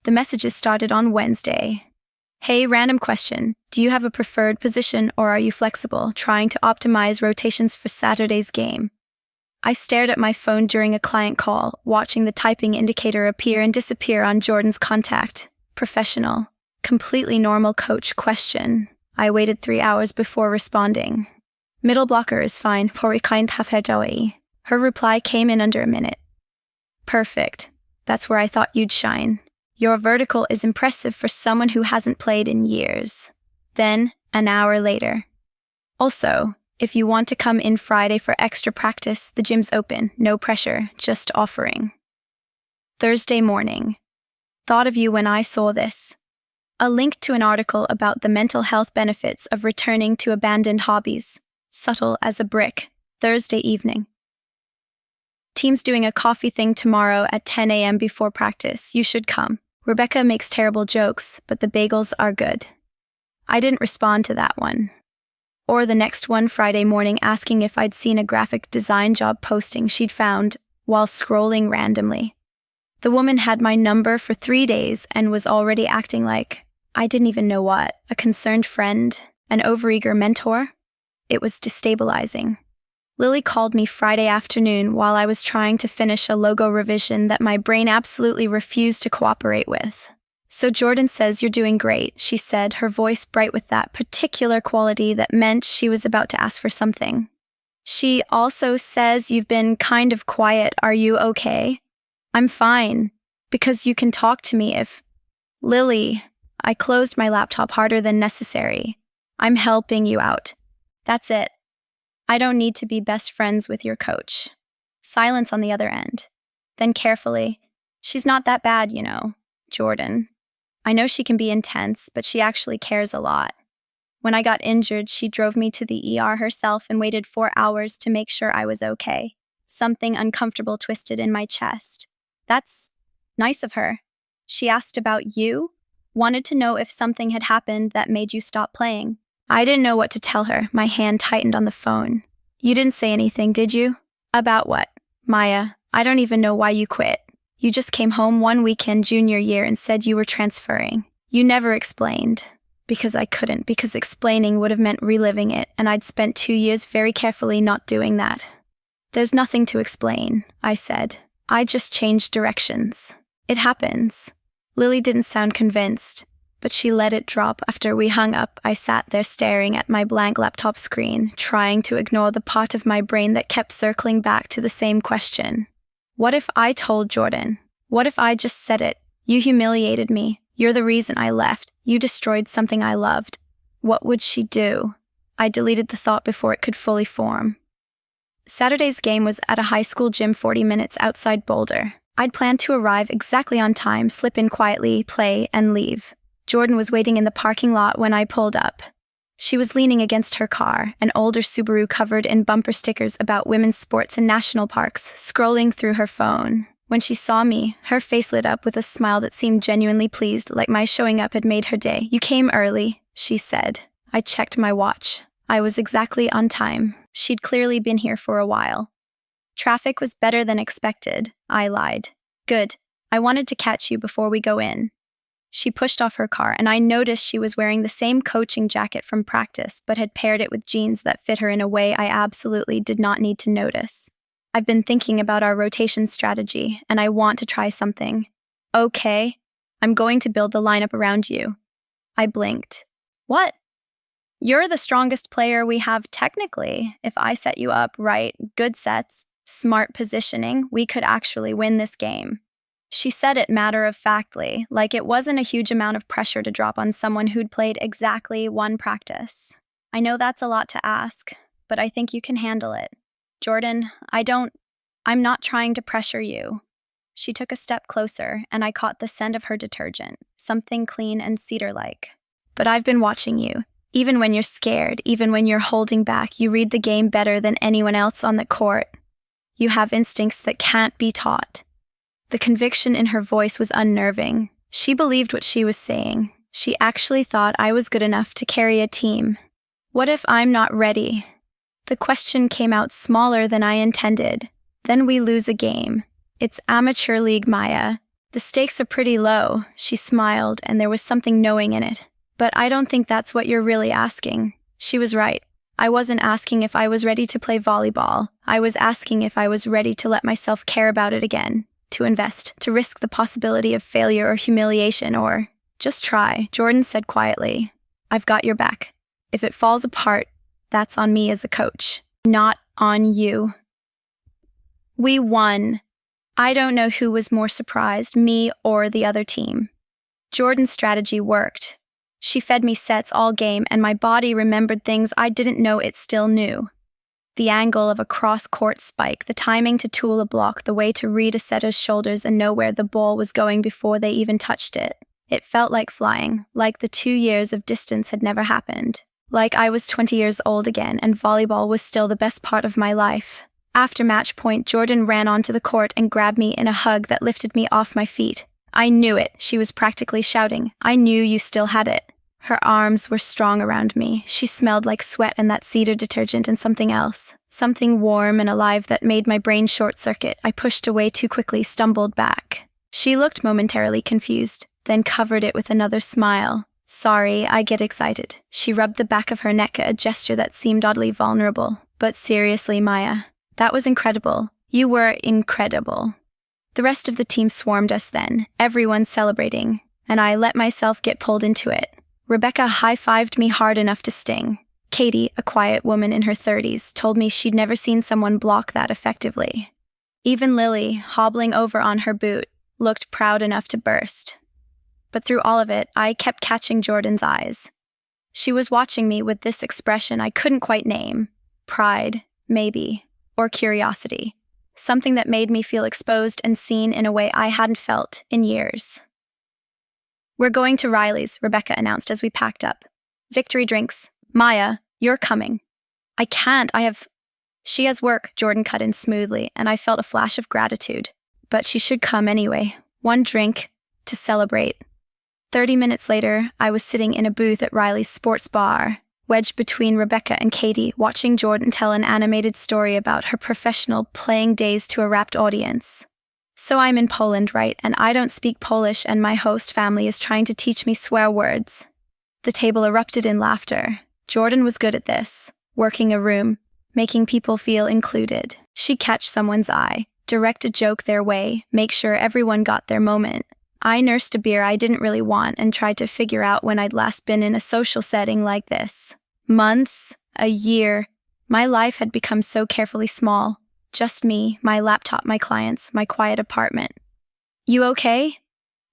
The messages started on Wednesday. Hey, random question. Do you have a preferred position or are you flexible, trying to optimize rotations for Saturday's game? I stared at my phone during a client call, watching the typing indicator appear and disappear on Jordan's contact. Professional. Completely normal coach question. I waited 3 hours before responding. Middle blocker is fine. Her reply came in under a minute. Perfect. That's where I thought you'd shine. Your vertical is impressive for someone who hasn't played in years. Then, an hour later. Also, if you want to come in Friday for extra practice, the gym's open. No pressure, just offering. Thursday morning. Thought of you when I saw this. A link to an article about the mental health benefits of returning to abandoned hobbies. Subtle as a brick. Thursday evening. Team's doing a coffee thing tomorrow at 10 a.m. before practice. You should come. Rebecca makes terrible jokes, but the bagels are good. I didn't respond to that one. Or the next one Friday morning asking if I'd seen a graphic design job posting she'd found while scrolling randomly. The woman had my number for 3 days and was already acting like, I didn't even know what, a concerned friend, an overeager mentor. It was destabilizing. Lily called me Friday afternoon while I was trying to finish a logo revision that my brain absolutely refused to cooperate with. So Jordan says you're doing great, she said, her voice bright with that particular quality that meant she was about to ask for something. She also says you've been kind of quiet. Are you okay? I'm fine, because you can talk to me if... Lily, I closed my laptop harder than necessary. I'm helping you out. That's it. I don't need to be best friends with your coach. Silence on the other end. Then carefully, she's not that bad, you know, Jordan. I know she can be intense, but she actually cares a lot. When I got injured, she drove me to the ER herself and waited 4 hours to make sure I was okay. Something uncomfortable twisted in my chest. That's nice of her. She asked about you, wanted to know if something had happened that made you stop playing. I didn't know what to tell her. My hand tightened on the phone. You didn't say anything, did you? About what? Maya, I don't even know why you quit. You just came home one weekend junior year and said you were transferring. You never explained. Because I couldn't, because explaining would have meant reliving it, and I'd spent 2 years very carefully not doing that. There's nothing to explain, I said. I just changed directions. It happens. Lily didn't sound convinced, but she let it drop. After we hung up, I sat there staring at my blank laptop screen, trying to ignore the part of my brain that kept circling back to the same question. What if I told Jordan? What if I just said it? You humiliated me. You're the reason I left. You destroyed something I loved. What would she do? I deleted the thought before it could fully form. Saturday's game was at a high school gym 40 minutes outside Boulder. I'd planned to arrive exactly on time, slip in quietly, play, and leave. Jordan was waiting in the parking lot when I pulled up. She was leaning against her car, an older Subaru covered in bumper stickers about women's sports and national parks, scrolling through her phone. When she saw me, her face lit up with a smile that seemed genuinely pleased, like my showing up had made her day. You came early, she said. I checked my watch. I was exactly on time. She'd clearly been here for a while. Traffic was better than expected, I lied. Good. I wanted to catch you before we go in. She pushed off her car, and I noticed she was wearing the same coaching jacket from practice, but had paired it with jeans that fit her in a way I absolutely did not need to notice. I've been thinking about our rotation strategy, and I want to try something. Okay, I'm going to build the lineup around you. I blinked. What? You're the strongest player we have technically. If I set you up right, good sets, smart positioning, we could actually win this game. She said it matter-of-factly, like it wasn't a huge amount of pressure to drop on someone who'd played exactly one practice. I know that's a lot to ask, but I think you can handle it. Jordan, I'm not trying to pressure you. She took a step closer, and I caught the scent of her detergent, something clean and cedar-like. But I've been watching you. Even when you're scared, even when you're holding back, you read the game better than anyone else on the court. You have instincts that can't be taught. The conviction in her voice was unnerving. She believed what she was saying. She actually thought I was good enough to carry a team. What if I'm not ready? The question came out smaller than I intended. Then we lose a game. It's amateur league, Maya. The stakes are pretty low, she smiled, and there was something knowing in it. But I don't think that's what you're really asking. She was right. I wasn't asking if I was ready to play volleyball. I was asking if I was ready to let myself care about it again, to invest, to risk the possibility of failure or humiliation, or just try, Jordan said quietly. I've got your back. If it falls apart, that's on me as a coach, not on you. We won. I don't know who was more surprised, me or the other team. Jordan's strategy worked. She fed me sets all game, and my body remembered things I didn't know it still knew. The angle of a cross-court spike, the timing to tool a block, the way to read a setter's shoulders and know where the ball was going before they even touched it. It felt like flying, like the 2 years of distance had never happened. Like I was 20 years old again, and volleyball was still the best part of my life. After match point, Jordan ran onto the court and grabbed me in a hug that lifted me off my feet. I knew it, she was practically shouting. I knew you still had it. Her arms were strong around me. She smelled like sweat and that cedar detergent and something else. Something warm and alive that made my brain short-circuit. I pushed away too quickly, stumbled back. She looked momentarily confused, then covered it with another smile. Sorry, I get excited. She rubbed the back of her neck, a gesture that seemed oddly vulnerable. But seriously, Maya, that was incredible. You were incredible. The rest of the team swarmed us then, everyone celebrating, and I let myself get pulled into it. Rebecca high-fived me hard enough to sting. Katie, a quiet woman in her 30s, told me she'd never seen someone block that effectively. Even Lily, hobbling over on her boot, looked proud enough to burst. But through all of it, I kept catching Jordan's eyes. She was watching me with this expression I couldn't quite name. Pride, maybe, or curiosity. Something that made me feel exposed and seen in a way I hadn't felt in years. We're going to Riley's, Rebecca announced as we packed up. Victory drinks. Maya, you're coming. I can't, She has work, Jordan cut in smoothly, and I felt a flash of gratitude. But she should come anyway. One drink, to celebrate. 30 minutes later, I was sitting in a booth at Riley's sports bar, wedged between Rebecca and Katie, watching Jordan tell an animated story about her professional playing days to a rapt audience. So I'm in Poland, right, and I don't speak Polish, and my host family is trying to teach me swear words. The table erupted in laughter. Jordan was good at this, working a room, making people feel included. She'd catch someone's eye, direct a joke their way, make sure everyone got their moment. I nursed a beer I didn't really want and tried to figure out when I'd last been in a social setting like this. Months, a year, my life had become so carefully small. Just me, my laptop, my clients, my quiet apartment. You okay?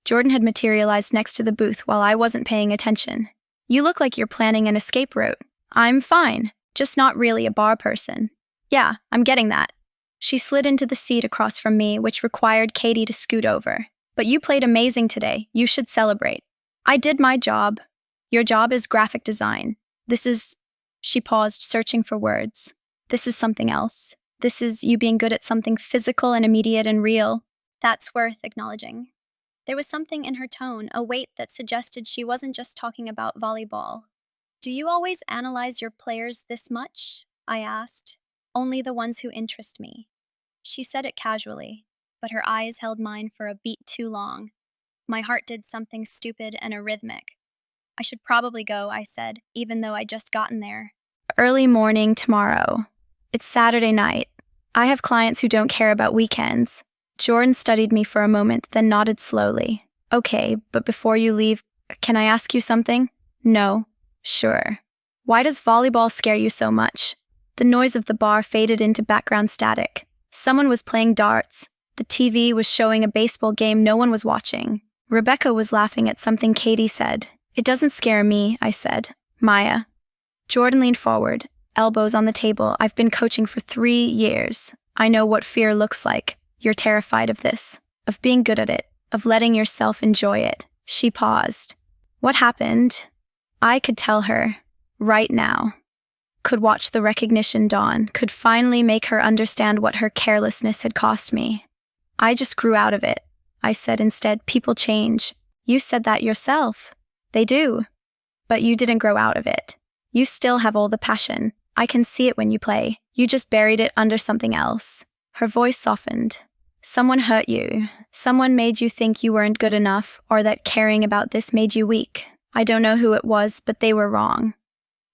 Jordan had materialized next to the booth while I wasn't paying attention. You look like you're planning an escape route. I'm fine, just not really a bar person. Yeah, I'm getting that. She slid into the seat across from me, which required Katie to scoot over. But you played amazing today. You should celebrate. I did my job. Your job is graphic design. She paused, searching for words. This is something else. This is you being good at something physical and immediate and real. That's worth acknowledging. There was something in her tone, a weight that suggested she wasn't just talking about volleyball. Do you always analyze your players this much? I asked. Only the ones who interest me. She said it casually, but her eyes held mine for a beat too long. My heart did something stupid and arrhythmic. I should probably go, I said, even though I'd just gotten there. Early morning tomorrow. It's Saturday night. I have clients who don't care about weekends. Jordan studied me for a moment, then nodded slowly. Okay, but before you leave, can I ask you something? No. Sure. Why does volleyball scare you so much? The noise of the bar faded into background static. Someone was playing darts. The TV was showing a baseball game no one was watching. Rebecca was laughing at something Katie said. It doesn't scare me, I said. Maya. Jordan leaned forward, elbows on the table. I've been coaching for 3 years. I know what fear looks like. You're terrified of this, of being good at it, of letting yourself enjoy it. She paused. What happened? I could tell her, right now. Could watch the recognition dawn, could finally make her understand what her carelessness had cost me. I just grew out of it. I said instead, people change. You said that yourself. They do. But you didn't grow out of it. You still have all the passion. I can see it when you play. You just buried it under something else. Her voice softened. Someone hurt you. Someone made you think you weren't good enough, or that caring about this made you weak. I don't know who it was, but they were wrong.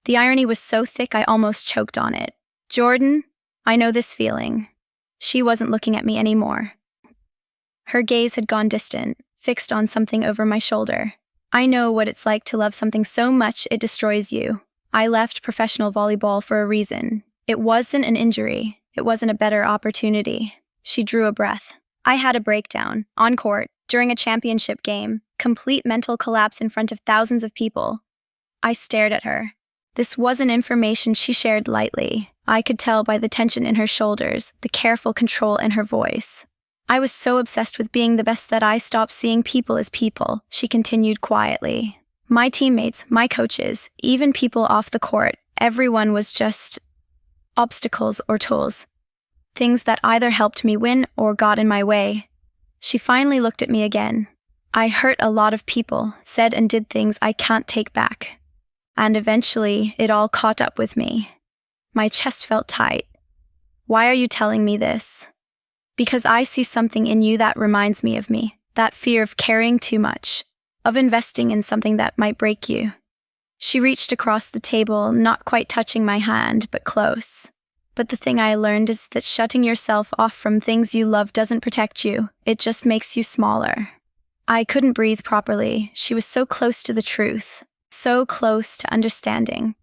The irony was so thick I almost choked on it. Jordan, I know this feeling. She wasn't looking at me anymore. Her gaze had gone distant, fixed on something over my shoulder. I know what it's like to love something so much it destroys you. I left professional volleyball for a reason. It wasn't an injury. It wasn't a better opportunity. She drew a breath. I had a breakdown, on court, during a championship game, complete mental collapse in front of thousands of people. I stared at her. This wasn't information she shared lightly. I could tell by the tension in her shoulders, the careful control in her voice. I was so obsessed with being the best that I stopped seeing people as people, she continued quietly. My teammates, my coaches, even people off the court, everyone was just obstacles or tools. Things that either helped me win or got in my way. She finally looked at me again. I hurt a lot of people, said and did things I can't take back. And eventually, it all caught up with me. My chest felt tight. Why are you telling me this? Because I see something in you that reminds me of me, that fear of caring too much, of investing in something that might break you. She reached across the table, not quite touching my hand, but close. But the thing I learned is that shutting yourself off from things you love doesn't protect you, it just makes you smaller. I couldn't breathe properly. She was so close to the truth, so close to understanding.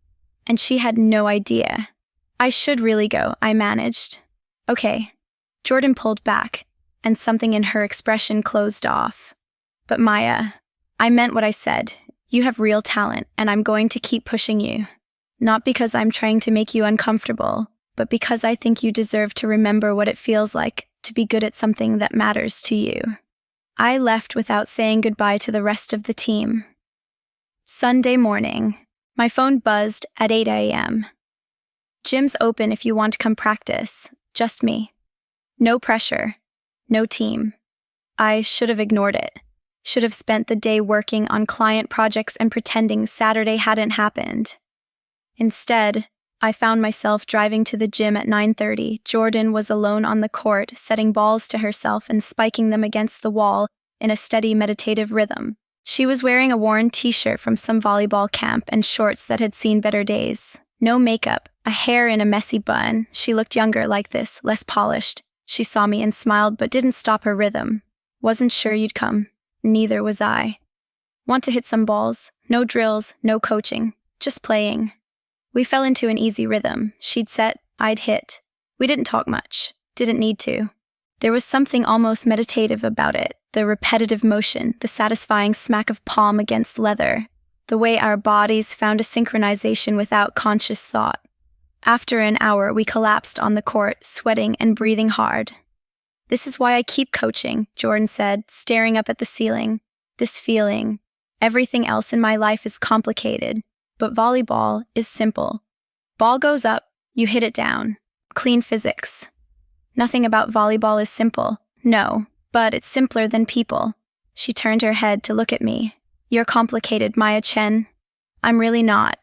And she had no idea. I should really go, I managed. Okay. Jordan pulled back, and something in her expression closed off. But Maya, I meant what I said. You have real talent, and I'm going to keep pushing you. Not because I'm trying to make you uncomfortable, but because I think you deserve to remember what it feels like to be good at something that matters to you. I left without saying goodbye to the rest of the team. Sunday morning. My phone buzzed at 8 a.m. Gym's open if you want to come practice. Just me. No pressure. No team. I should have ignored it. Should have spent the day working on client projects and pretending Saturday hadn't happened. Instead, I found myself driving to the gym at 9:30. Jordan was alone on the court, setting balls to herself and spiking them against the wall in a steady meditative rhythm. She was wearing a worn t-shirt from some volleyball camp and shorts that had seen better days. No makeup, a hair in a messy bun. She looked younger like this, less polished. She saw me and smiled but didn't stop her rhythm. Wasn't sure you'd come. Neither was I. Want to hit some balls? No drills, no coaching. Just playing. We fell into an easy rhythm. She'd set, I'd hit. We didn't talk much. Didn't need to. There was something almost meditative about it. The repetitive motion, the satisfying smack of palm against leather. The way our bodies found a synchronization without conscious thought. After an hour, we collapsed on the court, sweating and breathing hard. This is why I keep coaching, Jordan said, staring up at the ceiling. This feeling. Everything else in my life is complicated. But volleyball is simple. Ball goes up, you hit it down. Clean physics. Nothing about volleyball is simple. No, but it's simpler than people. She turned her head to look at me. You're complicated, Maya Chen. I'm really not.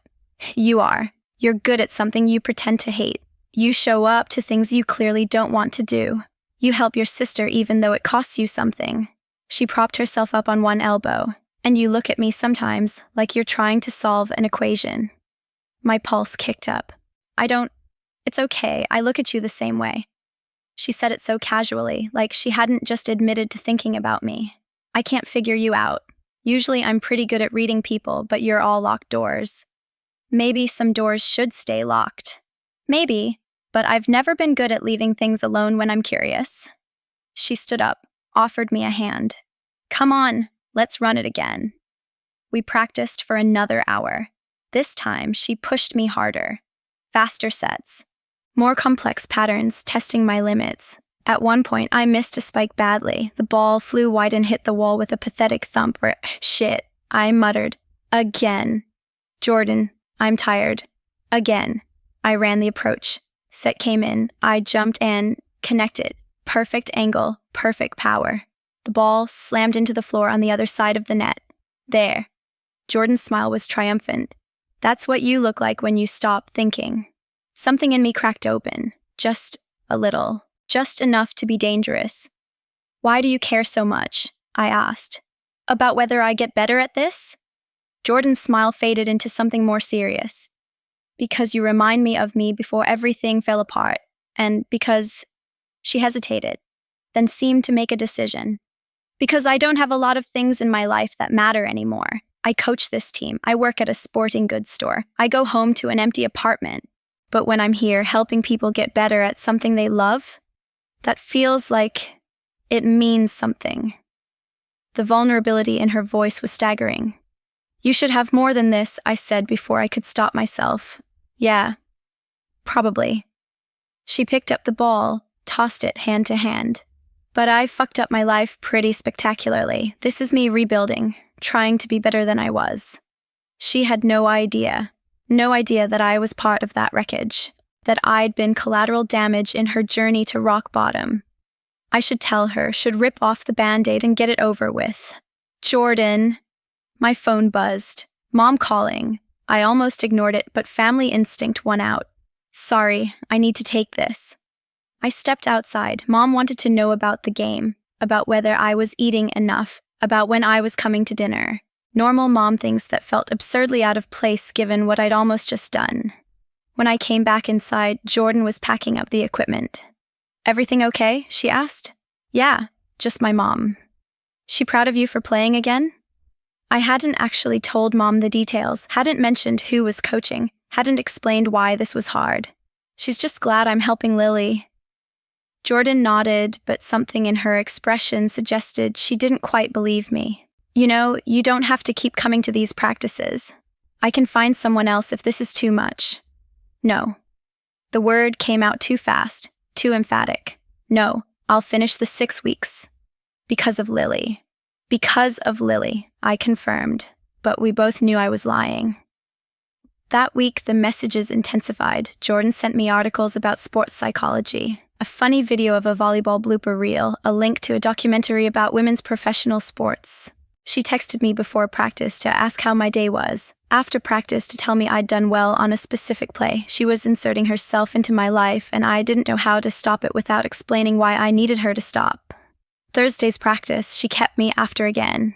You are. You're good at something you pretend to hate. You show up to things you clearly don't want to do. You help your sister even though it costs you something. She propped herself up on one elbow. And you look at me sometimes like you're trying to solve an equation. My pulse kicked up. It's okay, I look at you the same way. She said it so casually, like she hadn't just admitted to thinking about me. I can't figure you out. Usually I'm pretty good at reading people, but you're all locked doors. Maybe some doors should stay locked. Maybe, but I've never been good at leaving things alone when I'm curious. She stood up, offered me a hand. Come on. Let's run it again. We practiced for another hour. This time, she pushed me harder. Faster sets. More complex patterns, testing my limits. At one point, I missed a spike badly. The ball flew wide and hit the wall with a pathetic thump. Shit, I muttered. Again. Jordan, I'm tired. Again. I ran the approach. Set came in. I jumped and connected. Perfect angle, perfect power. The ball slammed into the floor on the other side of the net. There. Jordan's smile was triumphant. That's what you look like when you stop thinking. Something in me cracked open. Just a little. Just enough to be dangerous. Why do you care so much? I asked. About whether I get better at this? Jordan's smile faded into something more serious. Because you remind me of me before everything fell apart, and because she hesitated, then seemed to make a decision. Because I don't have a lot of things in my life that matter anymore. I coach this team. I work at a sporting goods store. I go home to an empty apartment. But when I'm here helping people get better at something they love, that feels like it means something. The vulnerability in her voice was staggering. You should have more than this, I said before I could stop myself. Yeah, probably. She picked up the ball, tossed it hand to hand. But I fucked up my life pretty spectacularly. This is me rebuilding, trying to be better than I was. She had no idea that I was part of that wreckage, that I'd been collateral damage in her journey to rock bottom. I should tell her, should rip off the Band-Aid and get it over with. Jordan. My phone buzzed. Mom calling. I almost ignored it, but family instinct won out. Sorry, I need to take this. I stepped outside. Mom wanted to know about the game, about whether I was eating enough, about when I was coming to dinner. Normal mom things that felt absurdly out of place given what I'd almost just done. When I came back inside, Jordan was packing up the equipment. Everything okay? She asked. Yeah, just my mom. She proud of you for playing again? I hadn't actually told Mom the details, hadn't mentioned who was coaching, hadn't explained why this was hard. She's just glad I'm helping Lily. Jordan nodded, but something in her expression suggested she didn't quite believe me. You know, you don't have to keep coming to these practices. I can find someone else if this is too much. No. The word came out too fast, too emphatic. No, I'll finish the 6 weeks. Because of Lily. Because of Lily, I confirmed, but we both knew I was lying. That week, the messages intensified. Jordan sent me articles about sports psychology, a funny video of a volleyball blooper reel, a link to a documentary about women's professional sports. She texted me before practice to ask how my day was. After practice to tell me I'd done well on a specific play. She was inserting herself into my life, and I didn't know how to stop it without explaining why I needed her to stop. Thursday's practice, she kept me after again.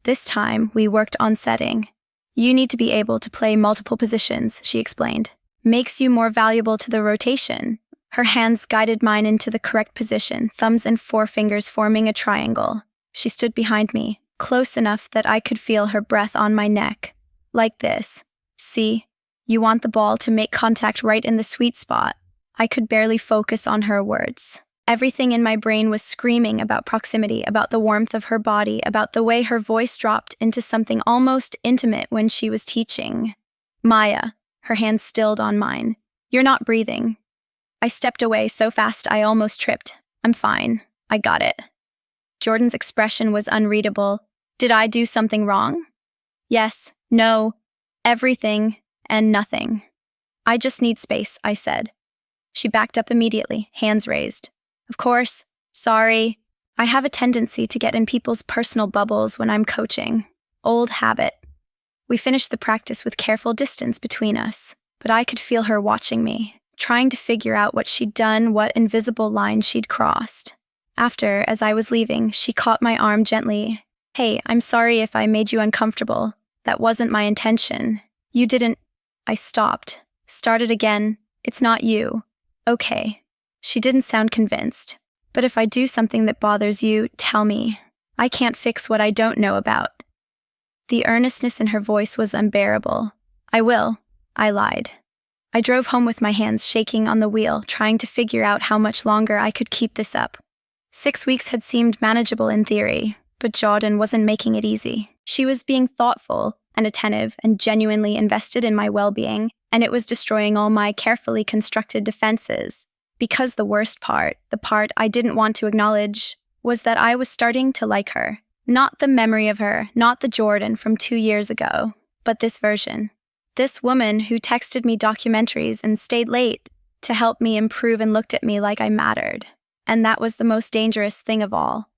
This time, we worked on setting. You need to be able to play multiple positions, she explained. Makes you more valuable to the rotation. Her hands guided mine into the correct position, thumbs and forefingers forming a triangle. She stood behind me, close enough that I could feel her breath on my neck. Like this. See, you want the ball to make contact right in the sweet spot. I could barely focus on her words. Everything in my brain was screaming about proximity, about the warmth of her body, about the way her voice dropped into something almost intimate when she was teaching. Maya, her hands stilled on mine. You're not breathing. I stepped away so fast I almost tripped. I'm fine. I got it. Jordan's expression was unreadable. Did I do something wrong? Yes, no, everything, and nothing. I just need space, I said. She backed up immediately, hands raised. Of course, sorry. I have a tendency to get in people's personal bubbles when I'm coaching. Old habit. We finished the practice with careful distance between us, but I could feel her watching me, trying to figure out what she'd done, what invisible line she'd crossed. After, as I was leaving, she caught my arm gently. Hey, I'm sorry if I made you uncomfortable. That wasn't my intention. You didn't. I stopped. Started again. It's not you. Okay. She didn't sound convinced. But if I do something that bothers you, tell me. I can't fix what I don't know about. The earnestness in her voice was unbearable. I will. I lied. I drove home with my hands shaking on the wheel, trying to figure out how much longer I could keep this up. 6 weeks had seemed manageable in theory, but Jordan wasn't making it easy. She was being thoughtful and attentive and genuinely invested in my well-being, and it was destroying all my carefully constructed defenses. Because the worst part, the part I didn't want to acknowledge, was that I was starting to like her. Not the memory of her, not the Jordan from 2 years ago, but this version. This woman who texted me documentaries and stayed late to help me improve and looked at me like I mattered. And that was the most dangerous thing of all.